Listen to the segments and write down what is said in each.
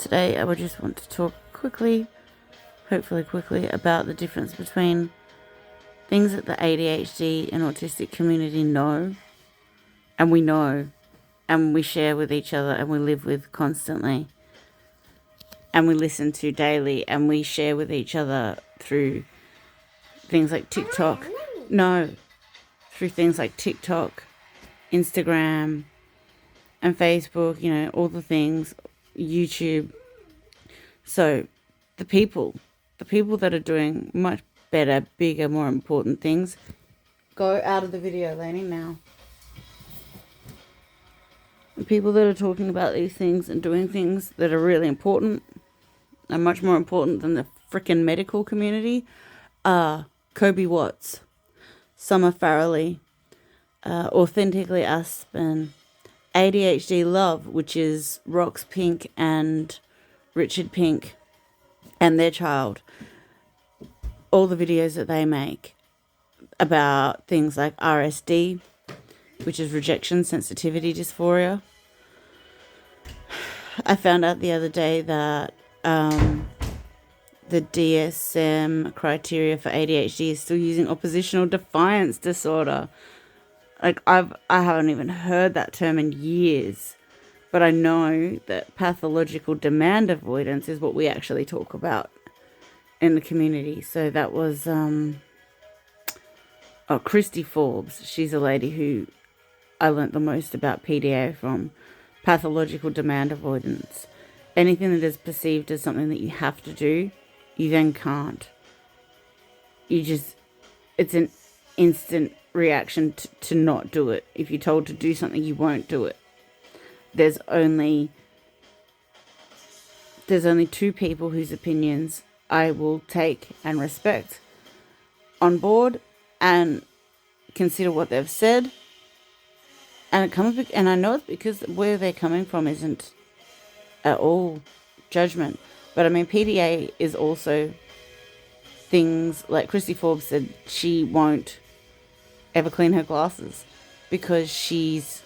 today I would just want to talk quickly, hopefully quickly, about the difference between things that the ADHD and autistic community know, and we share with each other, and we live with constantly, and we listen to daily, and we share with each other through things like TikTok. Through things like TikTok, Instagram, and Facebook, all the things, YouTube. So the people that are doing much better, bigger, more important things, go out of the video, Lainey, now. The people that are talking about these things and doing things that are really important, and much more important than the frickin' medical community, are Kobe Watts, Summer Farrelly, Authentically Aspen, ADHD Love, which is Rox Pink and Richard Pink and their child. All the videos that they make about things like RSD, which is rejection sensitivity dysphoria. I found out the other day that the DSM criteria for ADHD is still using oppositional defiance disorder. Like, I haven't even heard that term in years, but I know that pathological demand avoidance is what we actually talk about in the community. So that was Christy Forbes. She's a lady who I learnt the most about PDA from. Pathological demand avoidance. Anything that is perceived as something that you have to do, you then can't. It's an instant reaction to not do it. If you're told to do something, you won't do it. There's only two people whose opinions I will take and respect on board and consider what they've said. And I know it's because where they're coming from isn't at all judgment. But I mean, PDA is also things like Christy Forbes said she won't ever clean her glasses because she's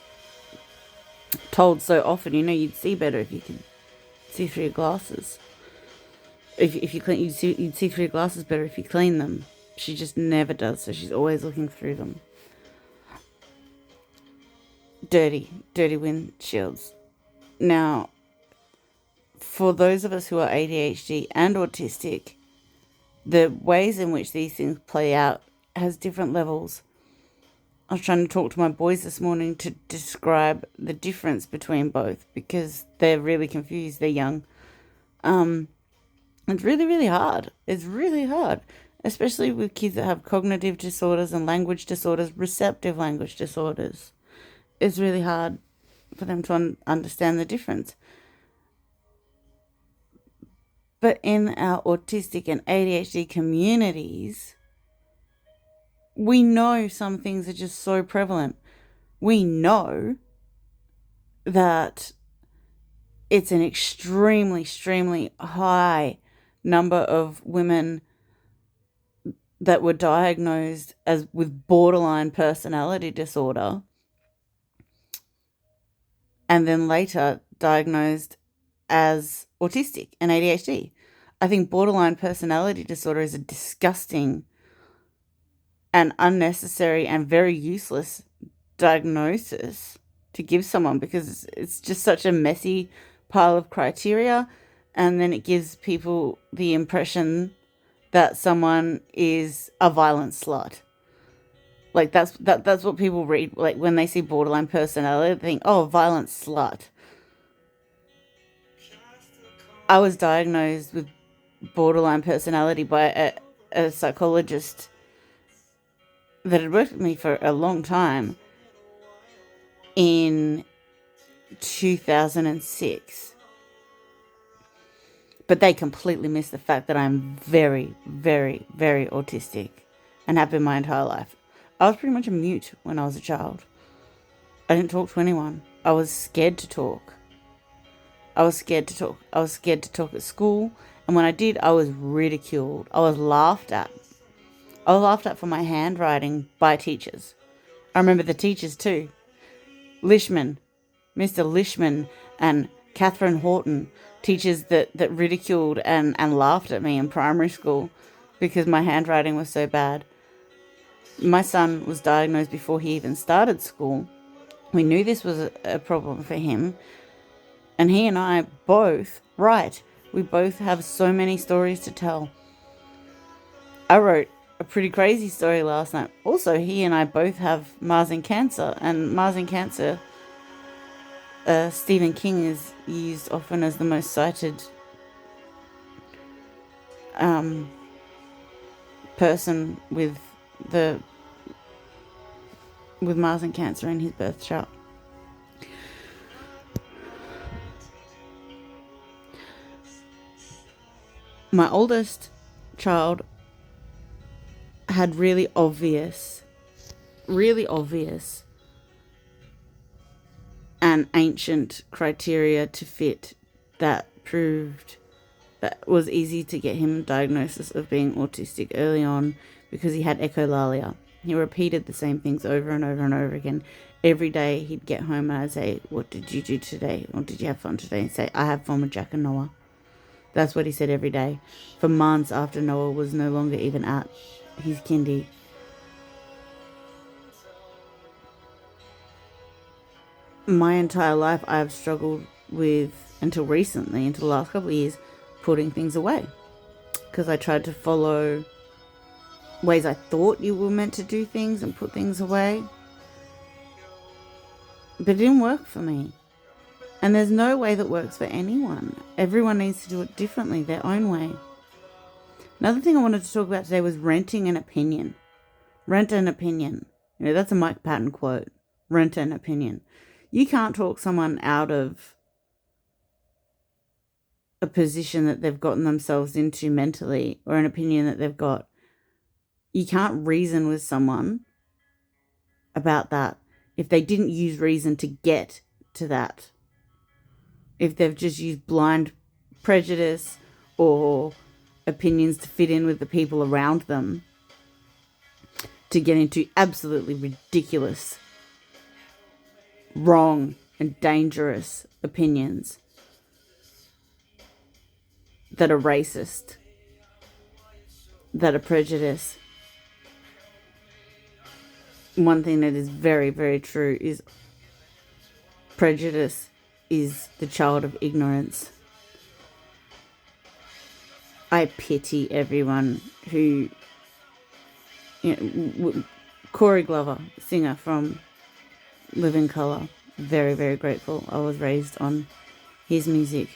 told so often, you'd see better if you could see through your glasses. If you clean, you'd see through your glasses better if you clean them. She just never does, so she's always looking through them. Dirty windshields. Now, for those of us who are ADHD and autistic, the ways in which these things play out has different levels. I was trying to talk to my boys this morning to describe the difference between both because they're really confused. They're young. It's really, really hard. It's really hard, especially with kids that have cognitive disorders and language disorders, receptive language disorders. It's really hard for them to understand the difference. But in our autistic and ADHD communities, we know some things are just so prevalent. We know that it's an extremely, extremely high number of women that were diagnosed as with borderline personality disorder and then later diagnosed as autistic and ADHD. I think borderline personality disorder is a disgusting and unnecessary and very useless diagnosis to give someone because it's just such a messy pile of criteria, and then it gives people the impression that someone is a violent slut. Like that's what people read, like when they see borderline personality, they think, oh, violent slut. I was diagnosed with borderline personality by a psychologist that had worked with me for a long time in 2006. But they completely missed the fact that I'm very, very, very autistic and have been my entire life. I was pretty much a mute when I was a child. I didn't talk to anyone. I was scared to talk. I was scared to talk at school. And when I did, I was ridiculed. I was laughed at. I was laughed at for my handwriting by teachers. I remember the teachers too. Lishman, Mr. Lishman and Catherine Horton teachers that ridiculed and laughed at me in primary school because my handwriting was so bad. My son was diagnosed before he even started school. We knew this was a problem for him. And he and I both write. We both have so many stories to tell. I wrote a pretty crazy story last night. Also, he and I both have Marsin cancer. And Marsin cancer, Stephen King is used often as the most cited person with Marsin cancer in his birth chart. My oldest child had really obvious and ancient criteria to fit that proved that was easy to get him diagnosis of being autistic early on because he had echolalia. He repeated the same things over and over and over again. Every day he'd get home and I'd say, "What did you do today? Or did you have fun today?" And say, "I have fun with Jack and Noah." That's what he said every day. For months after Noah was no longer even at his kindy. My entire life I have struggled with, until recently, until the last couple of years, putting things away. Because I tried to follow ways I thought you were meant to do things and put things away. But it didn't work for me. And there's no way that works for anyone. Everyone needs to do it differently, their own way. Another thing I wanted to talk about today was renting an opinion. Rent an opinion. You know, that's a Mike Patton quote. Rent an opinion. You can't talk someone out of a position that they've gotten themselves into mentally, or an opinion that they've got. You can't reason with someone about that if they didn't use reason to get to that. If they've just used blind prejudice or opinions to fit in with the people around them to get into absolutely ridiculous, wrong and dangerous opinions that are racist, that are prejudiced. One thing that is very, very true is prejudice is the child of ignorance. I pity everyone who, Corey Glover, singer from Living Colour, very, very grateful. I was raised on his music.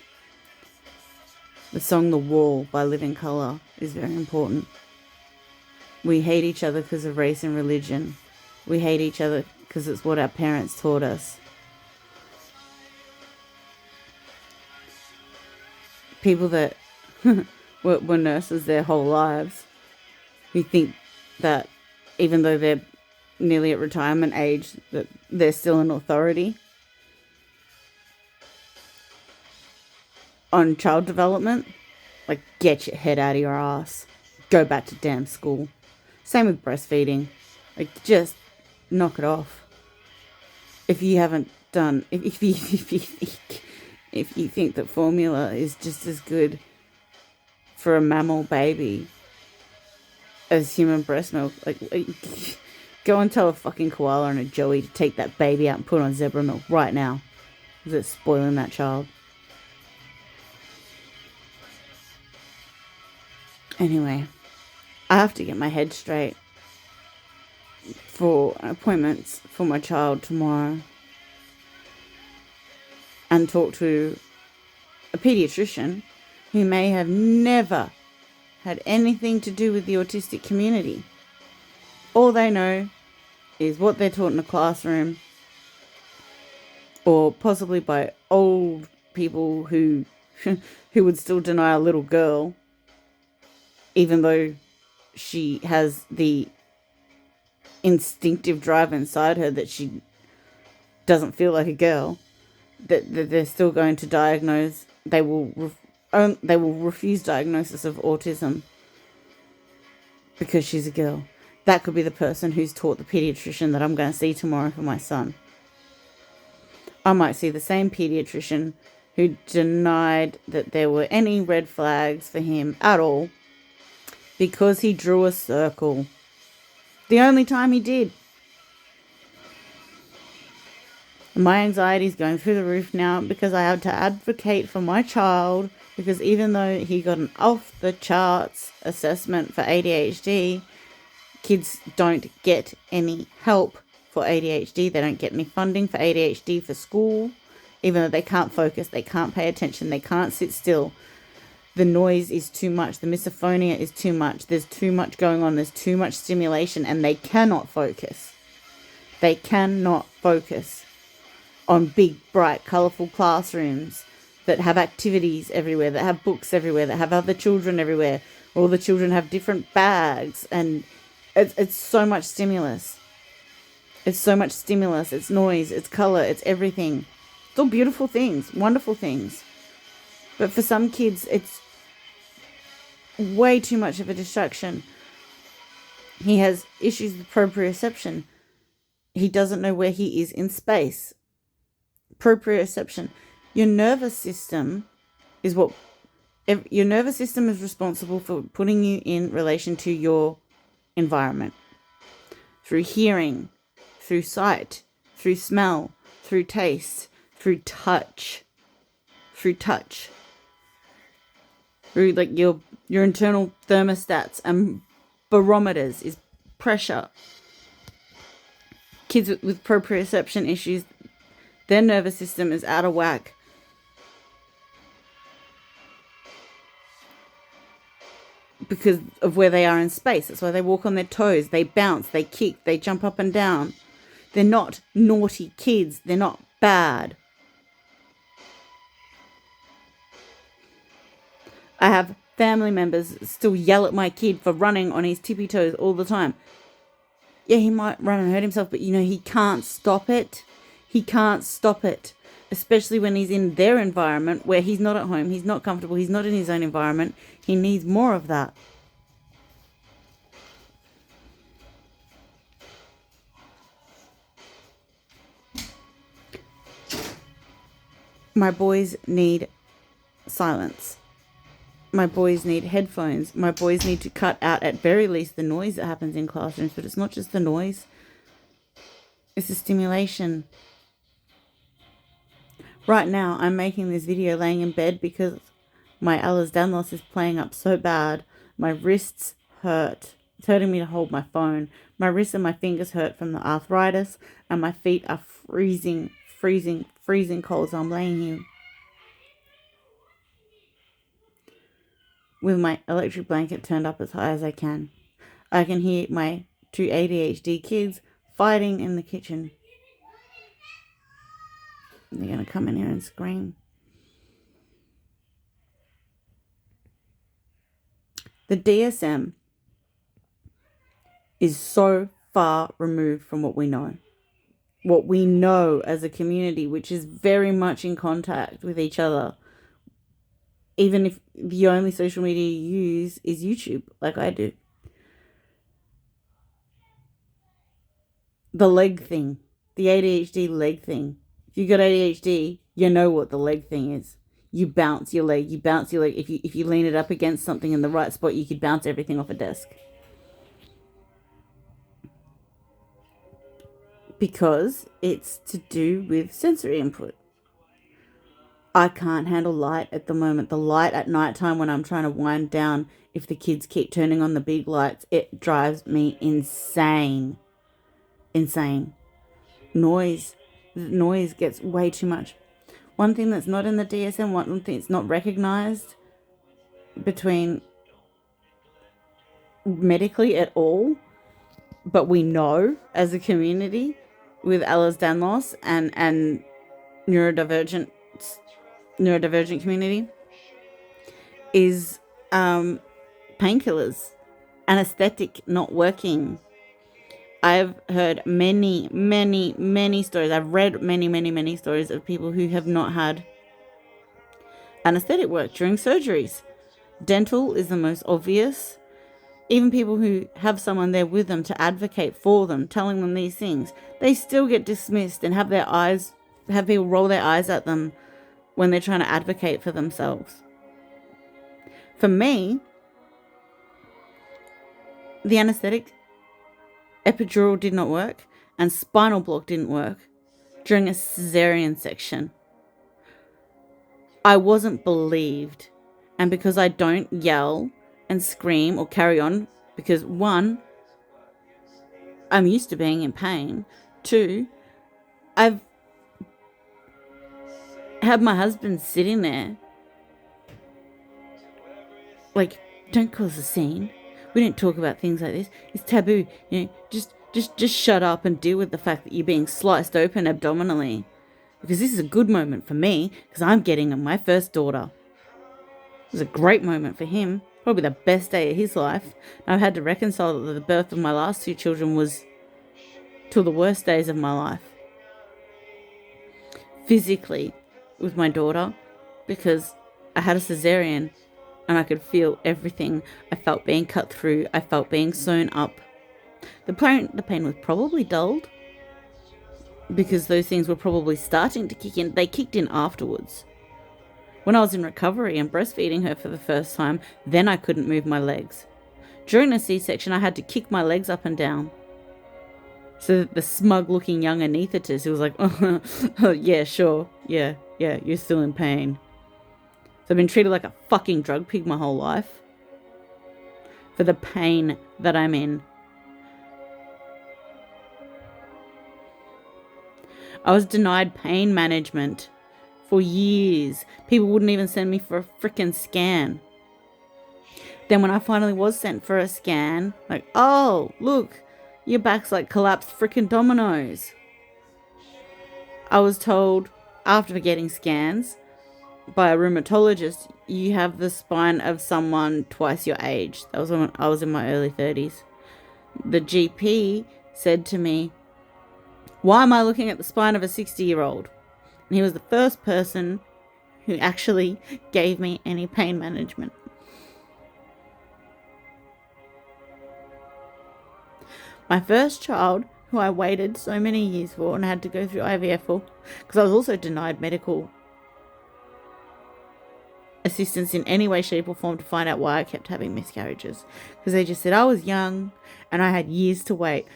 The song The Wall by Living Colour is very important. We hate each other because of race and religion. We hate each other because it's what our parents taught us. People that were nurses their whole lives, who think that even though they're nearly at retirement age, that they're still an authority on child development. Like, get your head out of your ass. Go back to damn school. Same with breastfeeding. Like, just knock it off. If you haven't done, if you think that formula is just as good for a mammal baby as human breast milk, like go and tell a fucking koala and a joey to take that baby out and put on zebra milk right now, because it's spoiling that child. Anyway, I have to get my head straight for appointments for my child tomorrow and talk to a pediatrician who may have never had anything to do with the autistic community. All they know is what they're taught in a classroom, or possibly by old people who would still deny a little girl, even though she has the instinctive drive inside her that she doesn't feel like a girl, that they're still going to diagnose. They will refuse diagnosis of autism because she's a girl. That could be the person who's taught the pediatrician that I'm going to see tomorrow for my son. I might see the same pediatrician who denied that there were any red flags for him at all because he drew a circle. The only time he did. My anxiety is going through the roof now because I had to advocate for my child, because even though he got an off-the-charts assessment for ADHD, kids don't get any help for ADHD. They don't get any funding for ADHD for school, even though they can't focus, they can't pay attention, they can't sit still. The noise is too much. The misophonia is too much. There's too much going on. There's too much stimulation, and they cannot focus. They cannot focus on big, bright, colourful classrooms that have activities everywhere, that have books everywhere, that have other children everywhere. All the children have different bags, and it's so much stimulus. It's so much stimulus. It's noise. It's colour. It's everything. It's all beautiful things, wonderful things. But for some kids, it's way too much of a distraction. He has issues with proprioception. He doesn't know where he is in space. Proprioception. Your nervous system is responsible for putting you in relation to your environment. Through hearing, through sight, through smell, through taste, through touch. Through like your internal thermostats and barometers is pressure. Kids with proprioception issues, their nervous system is out of whack. Because of where they are in space. That's why they walk on their toes, they bounce, they kick, they jump up and down. They're not naughty kids. They're not bad. I have family members still yell at my kid for running on his tippy toes all the time. Yeah, he might run and hurt himself, but he can't stop it. He can't stop it, especially when he's in their environment where he's not at home, he's not comfortable, he's not in his own environment. He needs more of that. My boys need silence. My boys need headphones. My boys need to cut out at very least the noise that happens in classrooms, but it's not just the noise. It's the stimulation. Right now, I'm making this video laying in bed because my Ehlers-Danlos is playing up so bad. My wrists hurt. It's hurting me to hold my phone. My wrists and my fingers hurt from the arthritis, and my feet are freezing cold, so I'm laying here with my electric blanket turned up as high as I can. I can hear my 2 ADHD kids fighting in the kitchen. They're going to come in here and scream. The DSM is so far removed from what we know. What we know as a community, which is very much in contact with each other. Even if the only social media you use is YouTube, like I do. The leg thing. The ADHD leg thing. If you got ADHD, you know what the leg thing is. You bounce your leg. If you lean it up against something in the right spot, you could bounce everything off a desk. Because it's to do with sensory input. I can't handle light at the moment. The light at nighttime when I'm trying to wind down, if the kids keep turning on the big lights, it drives me insane. Noise gets way too much. One thing that's not in the DSM, one thing that's not recognized between medically at all, but we know as a community with Ehlers-Danlos and neurodivergent community is painkillers, anesthetic not working. I've heard many stories. I've read many stories of people who have not had anesthetic work during surgeries. Dental is the most obvious. Even people who have someone there with them to advocate for them, telling them these things, they still get dismissed and have people roll their eyes at them when they're trying to advocate for themselves. For me, the anesthetic, epidural did not work, and spinal block didn't work during a cesarean section. I wasn't believed. And because I don't yell and scream or carry on, because one, I'm used to being in pain. Two, I've had my husband sitting there like, don't cause a scene. We don't talk about things like this. It's taboo. Just shut up and deal with the fact that you're being sliced open abdominally. Because this is a good moment for me, because I'm getting my first daughter. It was a great moment for him. Probably the best day of his life. I've had to reconcile that the birth of my last two children was two of the worst days of my life. Physically, with my daughter, because I had a cesarean and I could feel everything. I felt being cut through. I felt being sewn up. The pain was probably dulled because those things were probably starting to kick in. They kicked in afterwards. When I was in recovery and breastfeeding her for the first time, then I couldn't move my legs. During the C-section, I had to kick my legs up and down. So that the smug-looking young anaesthetist who was like, oh, yeah, sure, yeah, you're still in pain. So I've been treated like a fucking drug pig my whole life for the pain that I'm in. I was denied pain management for years. People wouldn't even send me for a frickin' scan. Then when I finally was sent for a scan, like, oh, look, your back's like collapsed frickin' dominoes. I was told after getting scans by a rheumatologist, you have the spine of someone twice your age. That was when I was in my early 30s. The GP said to me, why am I looking at the spine of a 60-year-old? And he was the first person who actually gave me any pain management. My first child, who I waited so many years for and had to go through IVF for, because I was also denied medical assistance in any way, shape or form to find out why I kept having miscarriages. Because they just said I was young and I had years to wait.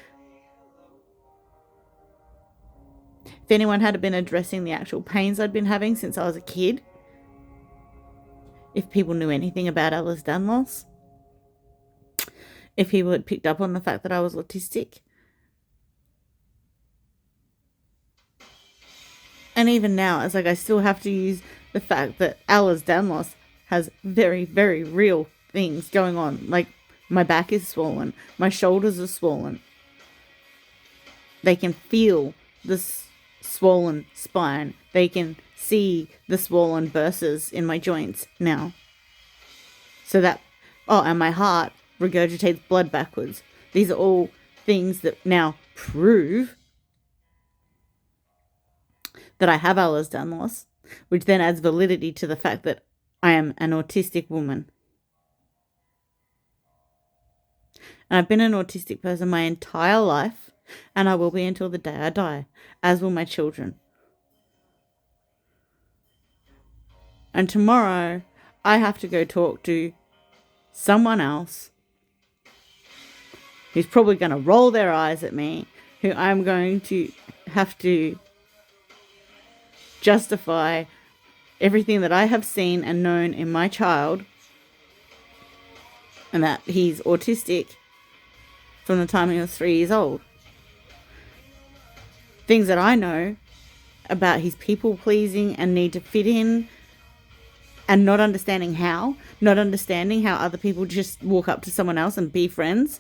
If anyone had been addressing the actual pains I'd been having since I was a kid, if people knew anything about Ehlers-Danlos, if people had picked up on the fact that I was autistic, and even now, it's like I still have to use the fact that Ehlers-Danlos has very, very real things going on. Like, my back is swollen. My shoulders are swollen. They can feel this swollen spine. They can see the swollen burses in my joints now. So that, and my heart regurgitates blood backwards. These are all things that now prove that I have Ehlers-Danlos, which then adds validity to the fact that I am an autistic woman. And I've been an autistic person my entire life, and I will be until the day I die, as will my children. And tomorrow, I have to go talk to someone else who's probably going to roll their eyes at me, who I'm going to have to justify everything that I have seen and known in my child, and that he's autistic from the time he was 3 years old. Things that I know about his people pleasing and need to fit in, and not understanding how other people just walk up to someone else and be friends,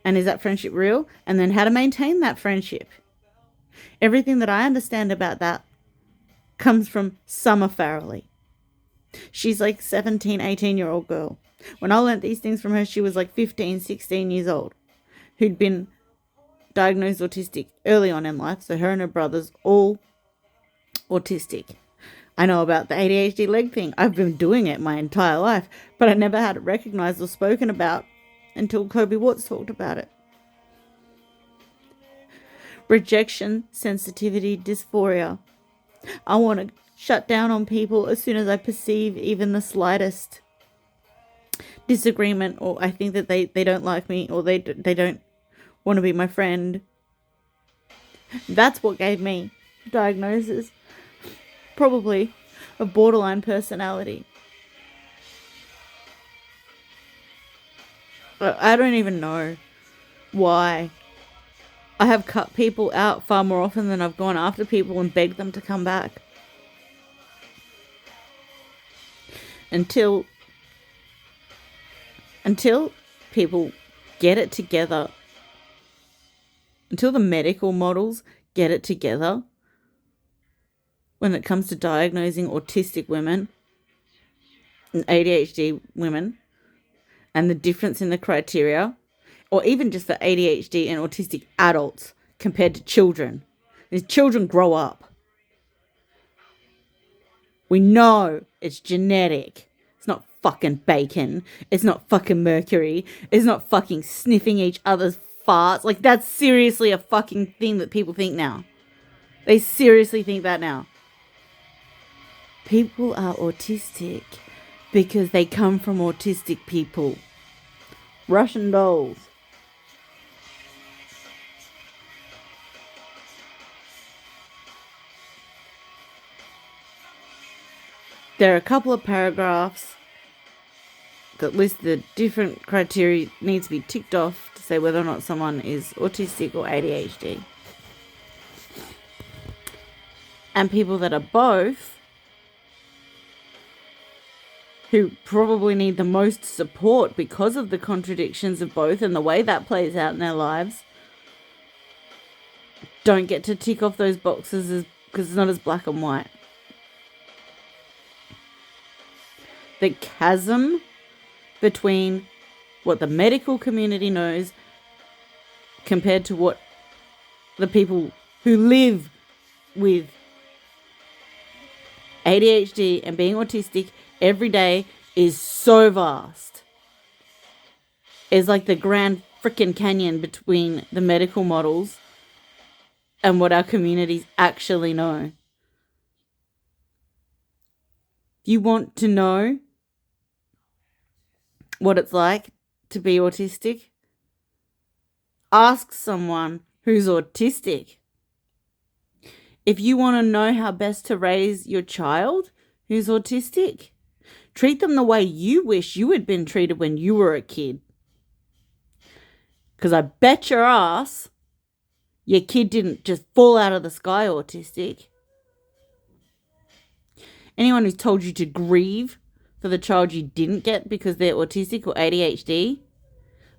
and is that friendship real, and then how to maintain that friendship. Everything that I understand about that comes from Summer Farrelly. She's like 17, 18-year-old girl. When I learnt these things from her, she was like 15, 16 years old, who'd been diagnosed autistic early on in life. So her and her brothers, all autistic. I know about the ADHD leg thing. I've been doing it my entire life, but I never had it recognized or spoken about until Kobe Watts talked about it. Rejection, sensitivity, dysphoria. I want to shut down on people as soon as I perceive even the slightest disagreement, or I think that they don't like me, or they don't want to be my friend. That's what gave me diagnosis, probably, of borderline personality. I don't even know why. I have cut people out far more often than I've gone after people and begged them to come back. Until people get it together, until the medical models get it together when it comes to diagnosing autistic women and ADHD women and the difference in the criteria, or even just for ADHD and autistic adults compared to children. These children grow up. We know it's genetic. It's not fucking bacon. It's not fucking mercury. It's not fucking sniffing each other's farts. Like, that's seriously a fucking thing that people think now. They seriously think that now. People are autistic because they come from autistic people. Russian dolls. There are a couple of paragraphs that list the different criteria needs to be ticked off to say whether or not someone is autistic or ADHD. And people that are both, who probably need the most support because of the contradictions of both and the way that plays out in their lives, don't get to tick off those boxes because it's not as black and white. The chasm between what the medical community knows compared to what the people who live with ADHD and being autistic every day is so vast. It's like the Grand frickin' Canyon between the medical models and what our communities actually know. You want to know what it's like to be autistic? Ask someone who's autistic. If you want to know how best to raise your child who's autistic, treat them the way you wish you had been treated when you were a kid. Because I bet your ass your kid didn't just fall out of the sky autistic. Anyone who's told you to grieve for the child you didn't get because they're autistic or ADHD,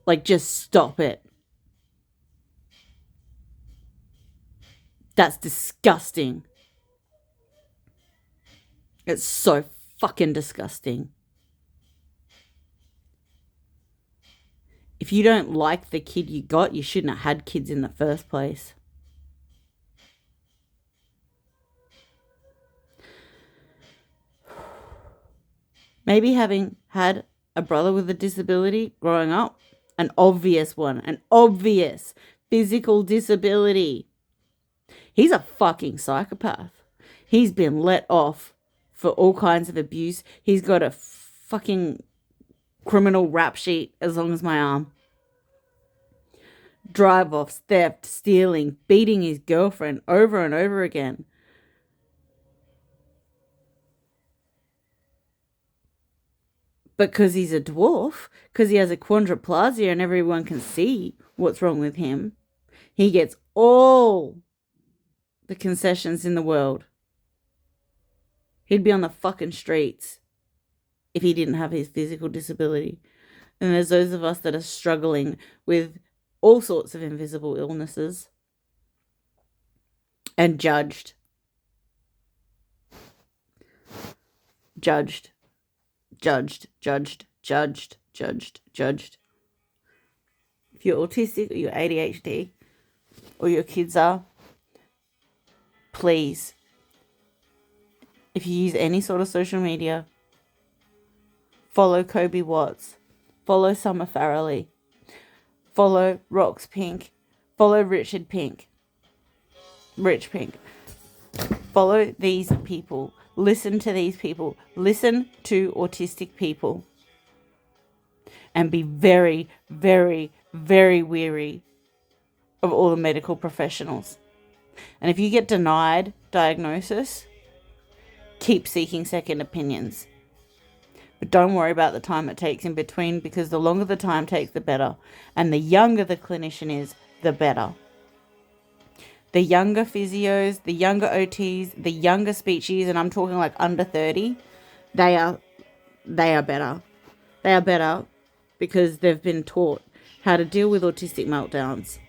like, just stop it. That's disgusting. It's so fucking disgusting. If you don't like the kid you got, you shouldn't have had kids in the first place. Maybe having had a brother with a disability growing up, an obvious one, an obvious physical disability. He's a fucking psychopath. He's been let off for all kinds of abuse. He's got a fucking criminal rap sheet as long as my arm. Drive-offs, theft, stealing, beating his girlfriend over and over again. Because he's a dwarf, because he has a quadriplasia and everyone can see what's wrong with him, he gets all the concessions in the world. He'd be on the fucking streets if he didn't have his physical disability. And there's those of us that are struggling with all sorts of invisible illnesses and judged. Judged. If you're autistic or you're ADHD or your kids are, please, if you use any sort of social media, follow Kobe Watts, follow Summer Farrelly, follow Rox Pink, follow Rich Pink. Follow these people Listen to these people. Listen to autistic people. And be very, very, very weary of all the medical professionals. And if you get denied diagnosis, keep seeking second opinions. But don't worry about the time it takes in between, because the longer the time takes, the better. And the younger the clinician is, the better. The younger physios, the younger OTs, the younger speechies, and I'm talking like under 30, they are better. They are better because they've been taught how to deal with autistic meltdowns,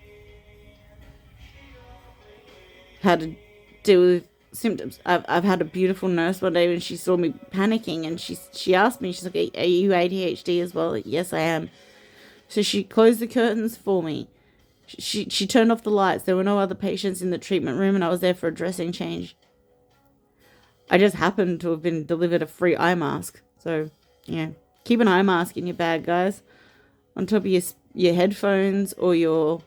how to deal with symptoms. I've had a beautiful nurse one day when she saw me panicking, and she asked me, she's like, "Are you ADHD as well?" Like, yes, I am. So she closed the curtains for me. She turned off the lights. There were no other patients in the treatment room, and I was there for a dressing change. I just happened to have been delivered a free eye mask. So, yeah. Keep an eye mask in your bag, guys. On top of your headphones or your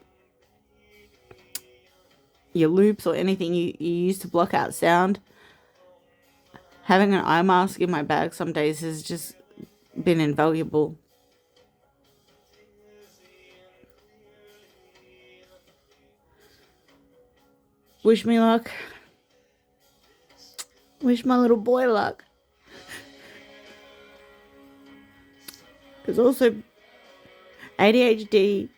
loops or anything you use to block out sound. Having an eye mask in my bag some days has just been invaluable. Wish me luck. Wish my little boy luck. Because also ADHD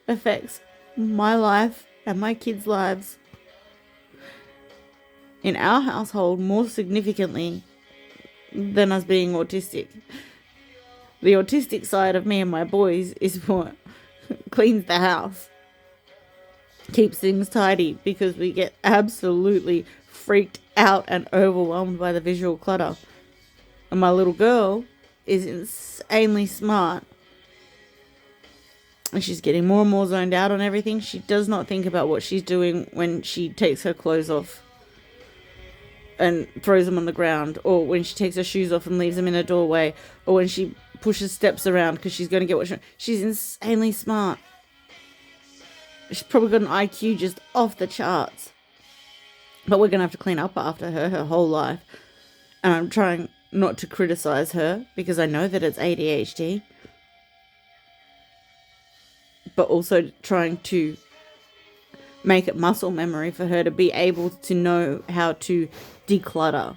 affects my life and my kids' lives in our household more significantly than us being autistic. The autistic side of me and my boys is what cleans the house, keeps things tidy, because we get absolutely freaked out and overwhelmed by the visual clutter. And my little girl is insanely smart, and she's getting more and more zoned out on everything. She does not think about what she's doing when she takes her clothes off and throws them on the ground, or when she takes her shoes off and leaves them in a doorway, or when she pushes steps around because she's going to get what she's insanely smart. She's probably got an IQ just off the charts. But we're going to have to clean up after her whole life. And I'm trying not to criticize her because I know that it's ADHD. But also trying to make it muscle memory for her to be able to know how to declutter.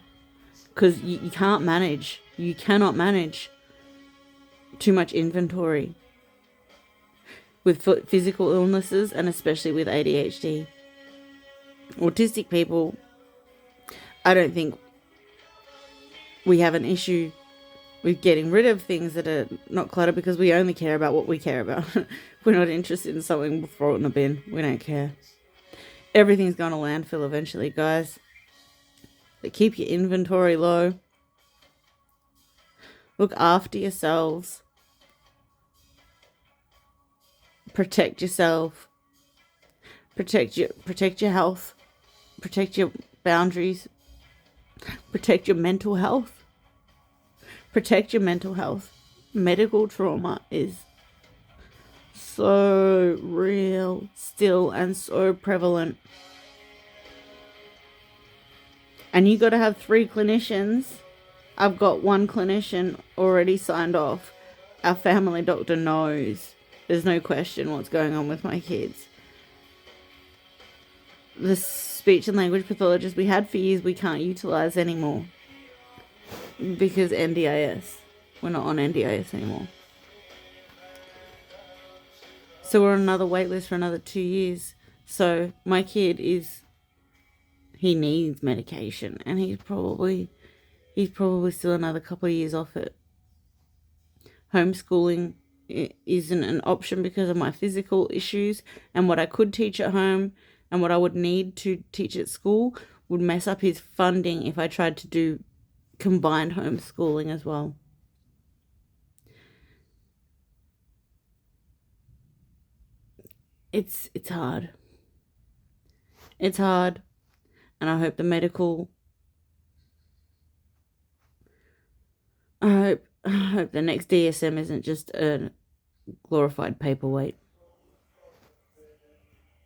Because you can't manage. You cannot manage too much inventory with physical illnesses, and especially with ADHD. Autistic people, I don't think we have an issue with getting rid of things that are not clutter, because we only care about what we care about. We're not interested in something, we'll throw it in a bin. We don't care. Everything's going to landfill eventually, guys. But keep your inventory low. Look after yourselves. Protect yourself. Protect your health. Protect your boundaries. Protect your mental health. Protect your mental health. Medical trauma is so real still and so prevalent. And you got to have 3 clinicians. I've got 1 clinician already signed off. Our family doctor knows. There's no question what's going on with my kids. The speech and language pathologist we had for years, we can't utilize anymore. Because NDIS. We're not on NDIS anymore. So we're on another wait list for another 2 years. So my kid he needs medication, and he's probably still another couple of years off it. Homeschooling isn't an option because of my physical issues, and what I could teach at home and what I would need to teach at school would mess up his funding if I tried to do combined homeschooling as well. It's hard. It's hard. And I hope the next DSM isn't just a glorified paperweight.